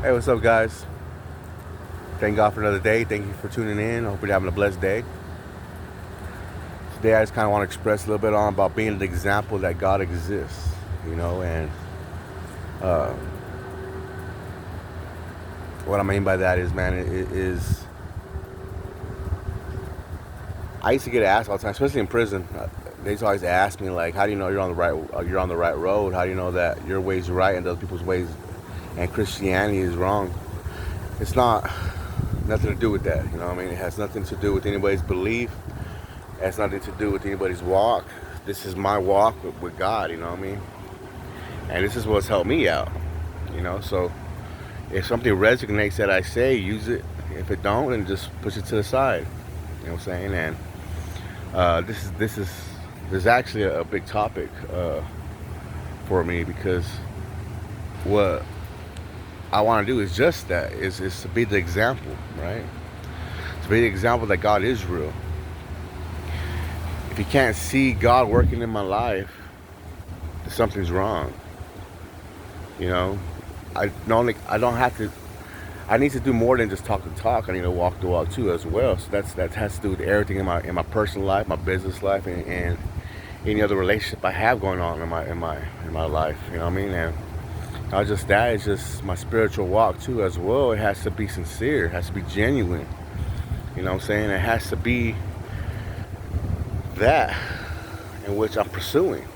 Hey, what's up, guys? Thank God for another day. Thank you for tuning in. I hope you're having a blessed day. Today, I just kind of want to express a little bit on about being an example that God exists, and uh, what I mean by that is, man, I used to get asked all the time, especially in prison. They used to always ask me, like, how do you know you're on the right road? How do you know that your way's right and other people's ways and Christianity is wrong? It's not nothing to do with that. I mean, it has nothing to do with anybody's belief. It has nothing to do with anybody's walk. This is my walk with God. You know what I mean? And this is what's helped me out. So if something resonates that I say, use it. If it don't, then just push it to the side. You know what I'm saying? And this is actually a big topic for me, because what I want to do is just that is to be the example, right? To be the example that God is real. If you can't see God working in my life, something's wrong. You know, I don't have to. I need to do more than just talk the talk. I need to walk the walk too, as well. So that has to do with everything in my personal life, my business life, and any other relationship I have going on in my life. You know what I mean? And not just that, it's just my spiritual walk too, as well. It has to be sincere. It has to be genuine. You know what I'm saying? It has to be that in which I'm pursuing.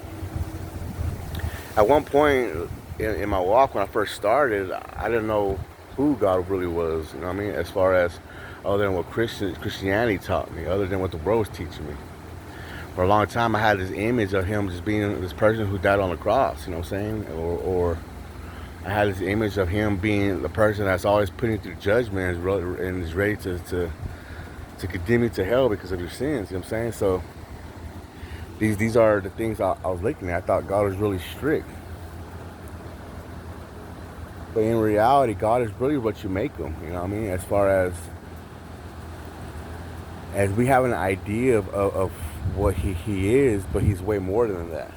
At one point in my walk, when I first started, I didn't know who God really was. You know what I mean? As far as other than what Christianity taught me, other than what the world was teaching me. For a long time, I had this image of him just being this person who died on the cross. You know what I'm saying? Or I had this image of him being the person that's always putting through judgment and is ready to condemn you to hell because of your sins. You know what I'm saying? So these are the things I was looking at. I thought God was really strict. But in reality, God is really what you make him. You know what I mean? As far as we have an idea of what he is, but he's way more than that.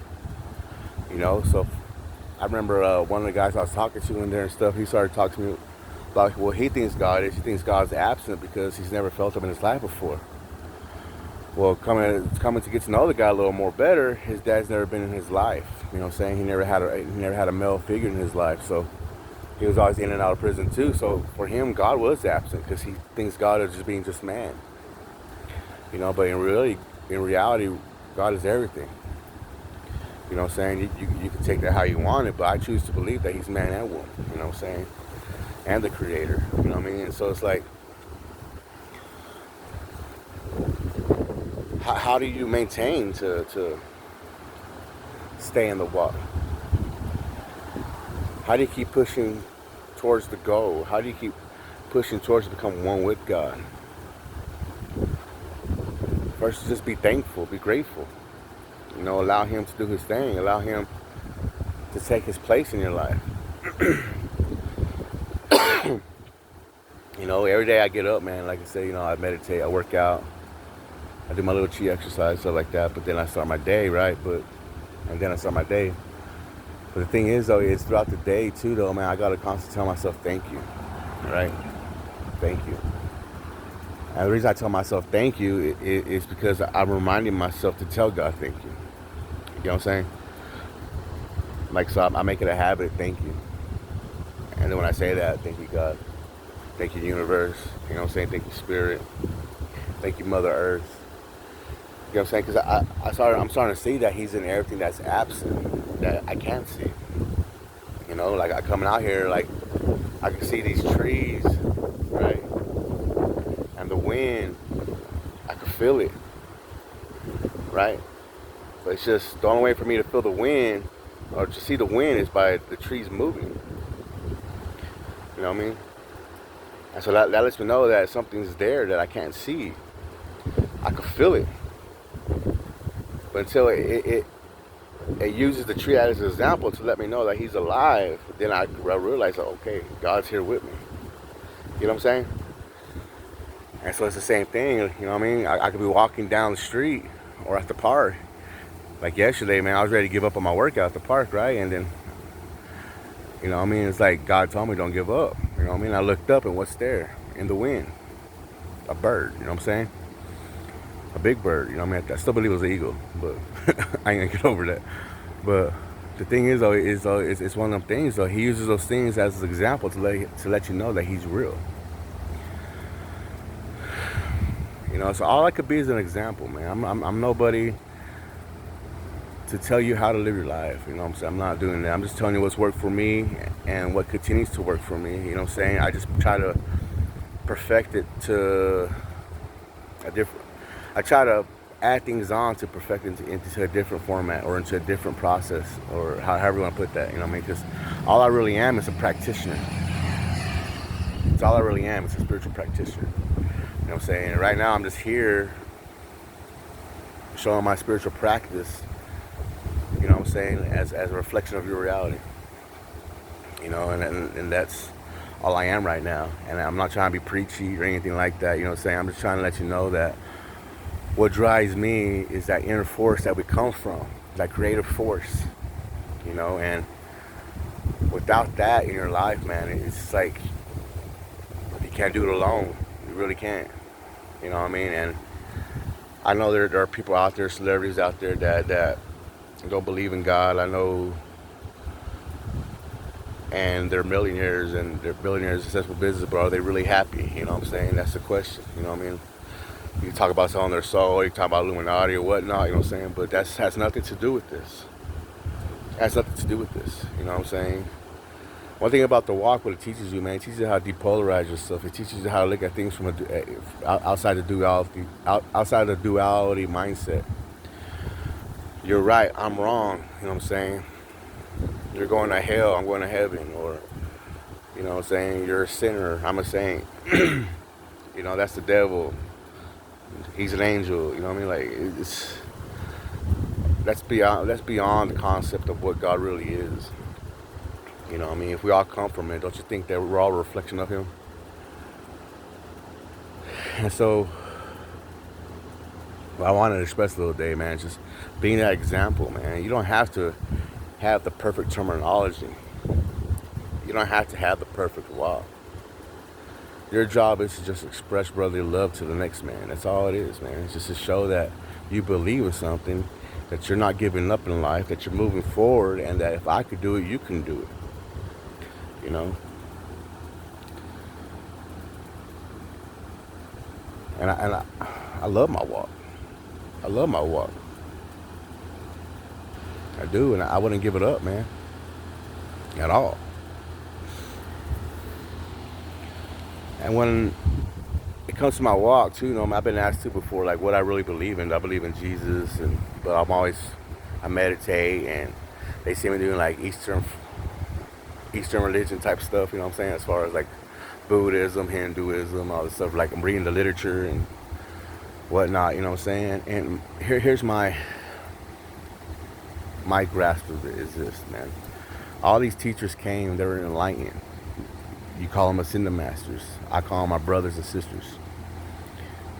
So I remember one of the guys I was talking to in there and stuff, he started talking to me about what he thinks God is. He thinks God's absent because he's never felt him in his life before. Well, coming to get to know the guy a little more better, his dad's never been in his life. You know what I'm saying? He never had a male figure in his life. So he was always in and out of prison too. So for him, God was absent because he thinks God is just being just man. But in reality, God is everything. You know what I'm saying? You can take that how you want it, but I choose to believe that he's man and woman. You know what I'm saying? And the creator. You know what I mean? And so it's like, how do you maintain to stay in the walk? How do you keep pushing towards the goal? How do you keep pushing towards to become one with God? First, just be thankful, be grateful. Allow him to do his thing. Allow him to take his place in your life. Every day I get up, man, like I say, I meditate, I work out, I do my little chi exercise, stuff like that, but then I start my day, right? And then I start my day. But the thing is, though, is throughout the day, too, though, man, I got to constantly tell myself, thank you, right? Thank you. And the reason I tell myself thank you is because I'm reminding myself to tell God thank you. You know what I'm saying? Like, so I make it a habit, thank you. And then when I say that, thank you, God. Thank you, universe. You know what I'm saying? Thank you, spirit. Thank you, Mother Earth. You know what I'm saying? Because I'm starting to see that he's in everything that's absent, that I can't see. Like I coming out here, like I can see these trees, right? And the wind, I can feel it, right? But it's just the only way for me to feel the wind or to see the wind is by the trees moving. You know what I mean? And so that lets me know that something's there that I can't see. I can feel it. But until it uses the tree as an example to let me know that he's alive, then I realize, okay, God's here with me. You know what I'm saying? And so it's the same thing, you know what I mean? I could be walking down the street or at the park. Like yesterday, man, I was ready to give up on my workout at the park, right? And then You know what I mean? It's like God told me don't give up. You know what I mean? I looked up and what's there in the wind? A bird. You know what I'm saying? A big bird. You know what I mean? I still believe it was an eagle, but I ain't gonna get over that. But the thing is, though, it's one of them things. Though he uses those things as an example to let you know that he's real. You know, so all I could be is an example, man. I'm nobody to tell you how to live your life. You know what I'm saying? I'm not doing that. I'm just telling you what's worked for me and what continues to work for me. You know what I'm saying? I just try to perfect it to a different. I try to add things on to perfect it into a different format or into a different process or however you want to put that. You know what I mean? Because all I really am is a practitioner. That's all I really am is a spiritual practitioner. You know what I'm saying? And right now I'm just here showing my spiritual practice, you know what I'm saying, as a reflection of your reality. You know, and that's all I am right now. And I'm not trying to be preachy or anything like that, you know what I'm saying? I'm just trying to let you know that what drives me is that inner force that we come from, that creative force, you know, and without that in your life, man, it's like you can't do it alone. You really can't. You know what I mean? And I know there are people out there, celebrities out there that don't believe in God. I know, and they're millionaires and they're billionaires, successful business, but are they really happy? You know what I'm saying? That's the question. You know what I mean? You talk about selling their soul, you talk about Illuminati or whatnot, you know what I'm saying? But that has nothing to do with this. It has nothing to do with this. You know what I'm saying? One thing about the walk, what it teaches you, man, it teaches you how to depolarize yourself. It teaches you how to look at things from outside the duality mindset. You're right, I'm wrong. You know what I'm saying? You're going to hell, I'm going to heaven, or you know what I'm saying? You're a sinner, I'm a saint. You know, that's the devil. He's an angel. You know what I mean? Like that's beyond the concept of what God really is. You know what I mean? If we all come from it, don't you think that we're all a reflection of him? And so I wanted to express a little day, man, just being that example, man. You don't have to have the perfect terminology. You don't have to have the perfect walk. Your job is to just express brotherly love to the next man. That's all it is, man. It's just to show that you believe in something, that you're not giving up in life, that you're moving forward, and that if I could do it, you can do it. You know? And I love my walk. I love my walk. I do, and I wouldn't give it up, man. At all. And when it comes to my walk too, you know, I've been asked too before, like what I really believe in. I believe in Jesus, but I meditate, and they see me doing like Eastern religion type stuff. You know what I'm saying? As far as like Buddhism, Hinduism, all this stuff. Like I'm reading the literature and whatnot. You know what I'm saying? And here's my grasp of it is this, man. All these teachers came, they were enlightened. You call them ascended masters. I call them my brothers and sisters.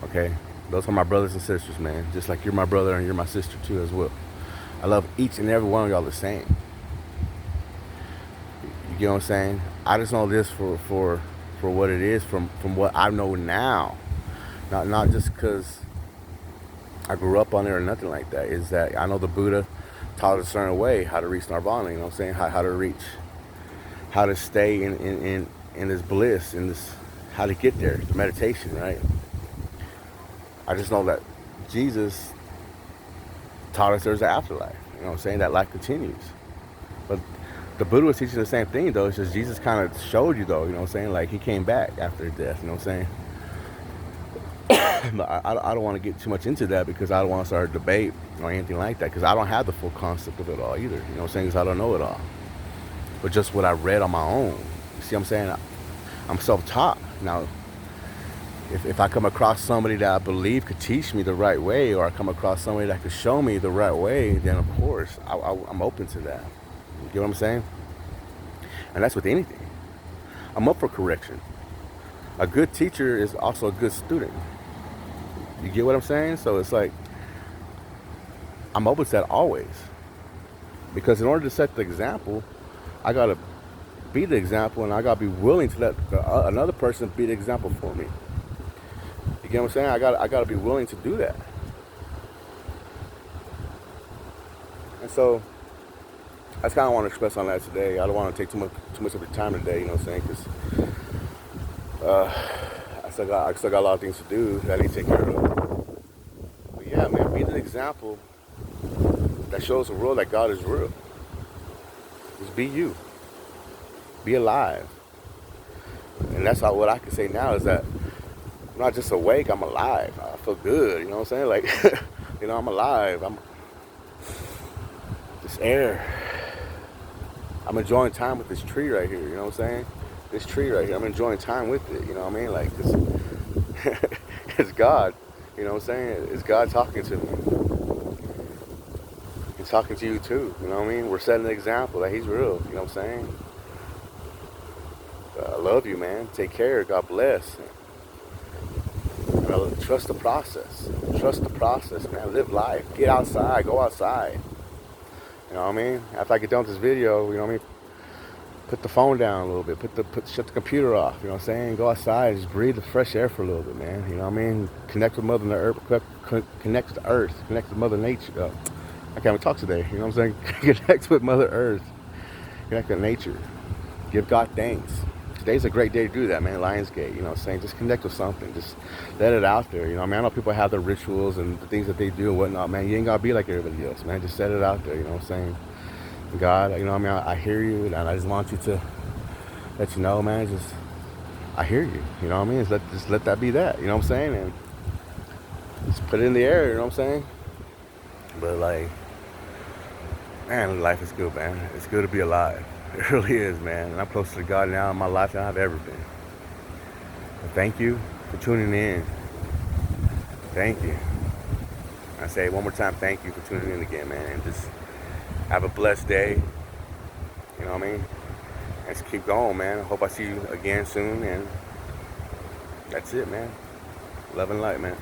Okay? Those are my brothers and sisters, man. Just like you're my brother and you're my sister too as well. I love each and every one of y'all the same. You get what I'm saying? I just know this for what it is from what I know now. Not just because I grew up on it or nothing like that. Is that I know the Buddha taught us a certain way how to reach nirvana. You know what I'm saying? How to stay in this bliss, in this, how to get there, the meditation, right? I just know that Jesus taught us there's an afterlife. You know what I'm saying? That life continues. But the Buddha was teaching the same thing, though. It's just Jesus kind of showed you, though. You know what I'm saying? Like he came back after death. You know what I'm saying? But I don't want to get too much into that because I don't want to start a debate or anything like that because I don't have the full concept of it all either. You know what I'm saying? Because I don't know it all. But just what I read on my own. You see what I'm saying? I'm self-taught. Now, if I come across somebody that I believe could teach me the right way, or I come across somebody that could show me the right way, then of course, I'm open to that. You get what I'm saying? And that's with anything. I'm up for correction. A good teacher is also a good student. You get what I'm saying? So it's like, I'm open to that always. Because in order to set the example, I gotta be the example, and I gotta be willing to let another person be the example for me. You get what I'm saying? I gotta be willing to do that. And so I just kind of want to express on that today. I don't want to take too much of your time today. You know what I'm saying? Because I still got a lot of things to do that I need to take care of. But yeah, man, be the example that shows the world that God is real. Just be you. Be alive. And that's what I can say now is that I'm not just awake, I'm alive. I feel good, you know what I'm saying? Like, I'm alive. I'm this air. I'm enjoying time with this tree right here, you know what I'm saying? This tree right here, I'm enjoying time with it, you know what I mean? Like, it's God, you know what I'm saying? It's God talking to me. He's talking to you too, you know what I mean? We're setting an example that He's real, you know what I'm saying? I love you, man. Take care. God bless. And trust the process. Trust the process, man. Live life. Get outside. Go outside. You know what I mean? After I get done with this video, you know what I mean? Put the phone down a little bit. Shut the computer off. You know what I'm saying? Go outside. Just breathe the fresh air for a little bit, man. You know what I mean? Connect with Mother Earth. Connect to the Earth. Connect to Mother Nature. I can't even talk today. You know what I'm saying? Connect with Mother Earth. Connect with nature. Give God thanks. Today's a great day to do that, man. Lionsgate, you know what I'm saying? Just connect with something. Just let it out there. You know what I mean? I know people have their rituals and the things that they do and whatnot, man. You ain't gotta be like everybody else, man. Just set it out there, you know what I'm saying? God, you know what I mean? I hear you, and I just want you to let you know, man. Just, I hear you, you know what I mean? Just let that be that, you know what I'm saying? And just put it in the air, you know what I'm saying? But like, man, life is good, man. It's good to be alive. It really is, man. And I'm closer to God now in my life than I've ever been. But thank you for tuning in. Thank you. I say it one more time, thank you for tuning in again, man. And just have a blessed day. You know what I mean? Let's keep going, man. I hope I see you again soon. And that's it, man. Love and light, man.